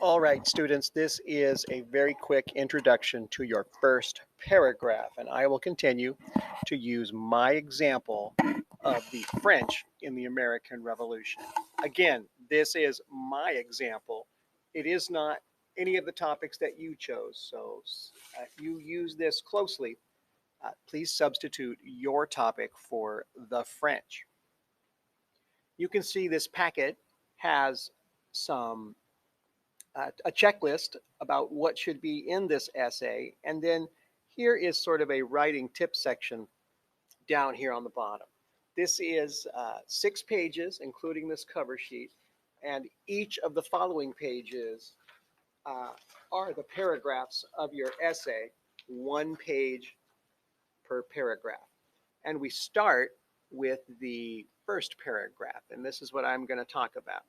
All right, students, this is a very quick introduction to your first paragraph, and I will continue to use my example of the French in the American Revolution. Again, this is my example. It is not any of the topics that you chose, so if you use this closely, please substitute your topic for the French. You can see this packet has some a checklist about what should be in this essay. And then here is sort of a writing tip section down here on the bottom. This is 6 pages, including this cover sheet. And each of the following pages uh, are the paragraphs of your essay, 1 page per paragraph. And we start with the first paragraph. And this is what I'm going to talk about.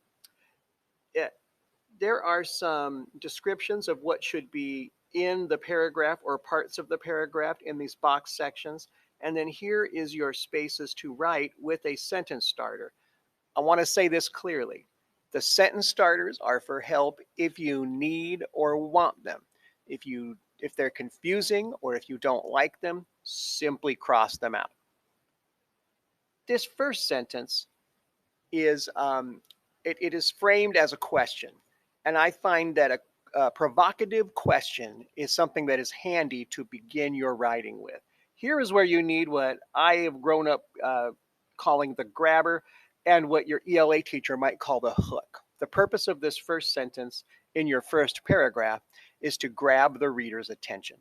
There are some descriptions of what should be in the paragraph or parts of the paragraph in these box sections. And then here is your spaces to write with a sentence starter. I want to say this clearly. The sentence starters are for help if you need or want them. If they're confusing or if you don't like them, simply cross them out. This first sentence is it is framed as a question. And I find that a provocative question is something that is handy to begin your writing with. Here is where you need what I have grown up calling the grabber and what your ELA teacher might call the hook. The purpose of this first sentence in your first paragraph is to grab the reader's attention.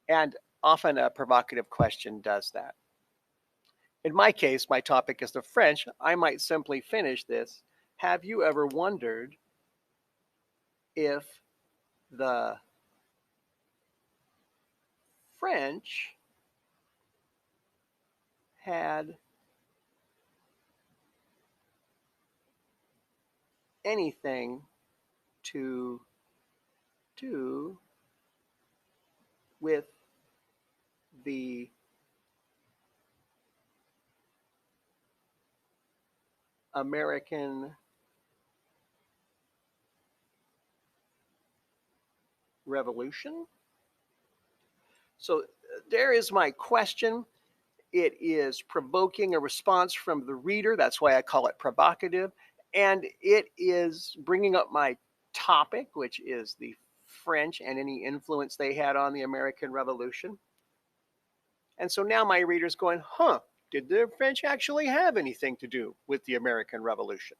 And often a provocative question does that. In my case, my topic is the French. I might simply finish this. Have you ever wondered if the French had anything to do with the American Revolution? So there is my question. It is provoking a response from the reader. That's why I call it provocative. And it is bringing up my topic, which is the French and any influence they had on the American Revolution. And so now my reader's going, did the French actually have anything to do with the American Revolution?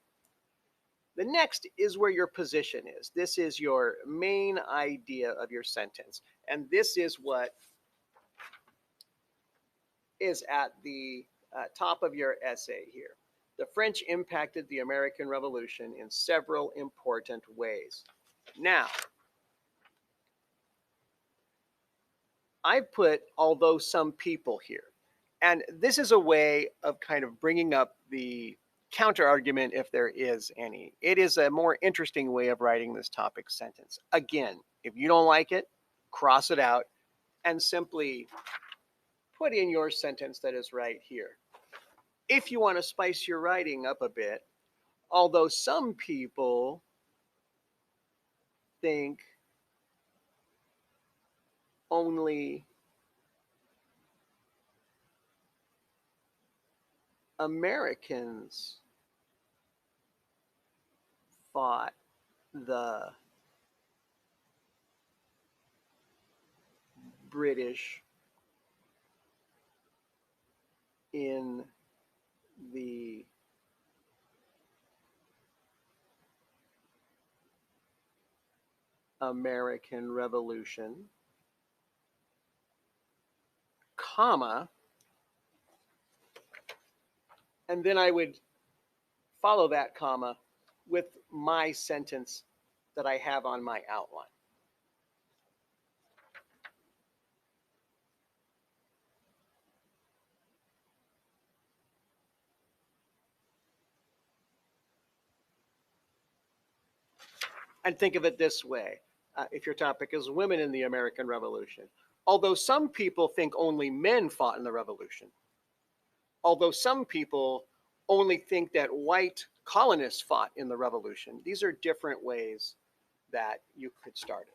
The next is where your position is. This is your main idea of your sentence. And this is what is at the top of your essay here. The French impacted the American Revolution in several important ways. Now, I put although some people here. And this is a way of kind of bringing up the counter argument if there is any. It is a more interesting way of writing this topic sentence. Again, if you don't like it, cross it out and simply put in your sentence that is right here. If you want to spice your writing up a bit, although some people think only Americans fought the British in the American Revolution, comma, and then I would follow that comma with my sentence that I have on my outline. And think of it this way, if your topic is women in the American Revolution. Although some people think only men fought in the Revolution, although some people only think that white colonists fought in the Revolution, these are different ways that you could start it.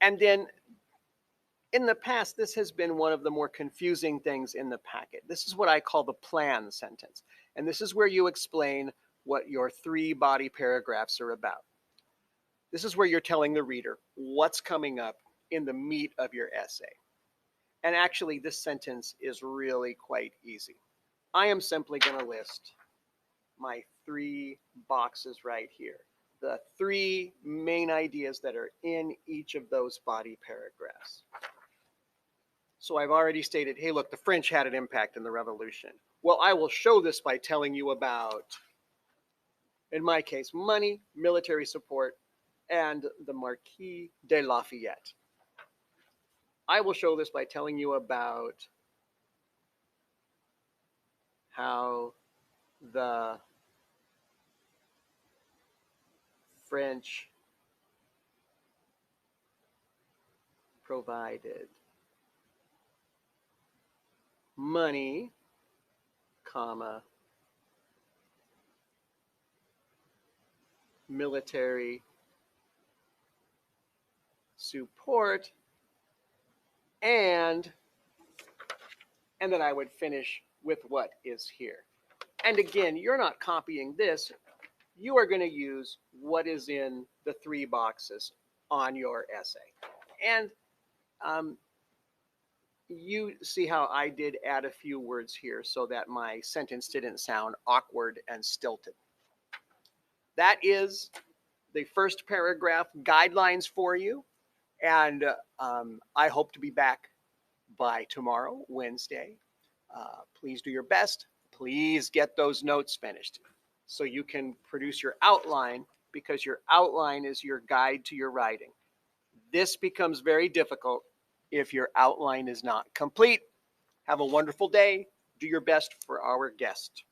And then in the past, this has been one of the more confusing things in the packet. This is what I call the plan sentence. And this is where you explain what your 3 body paragraphs are about. This is where you're telling the reader what's coming up in the meat of your essay. And actually, this sentence is really quite easy. I am simply going to list my 3 boxes right here. The 3 main ideas that are in each of those body paragraphs. So I've already stated, hey, look, the French had an impact in the revolution. Well, I will show this by telling you about, in my case, money, military support, and the Marquis de Lafayette. I will show this by telling you about how the French provided money, comma, military support, and then I would finish with what is here. And again, you're not copying this. You are going to use what is in the 3 boxes on your essay. And you see how I did add a few words here so that my sentence didn't sound awkward and stilted. That is the first paragraph guidelines for you. And I hope to be back by tomorrow, Wednesday. Please do your best. Please get those notes finished so you can produce your outline, because your outline is your guide to your writing. This becomes very difficult if your outline is not complete. Have a wonderful day. Do your best for our guest.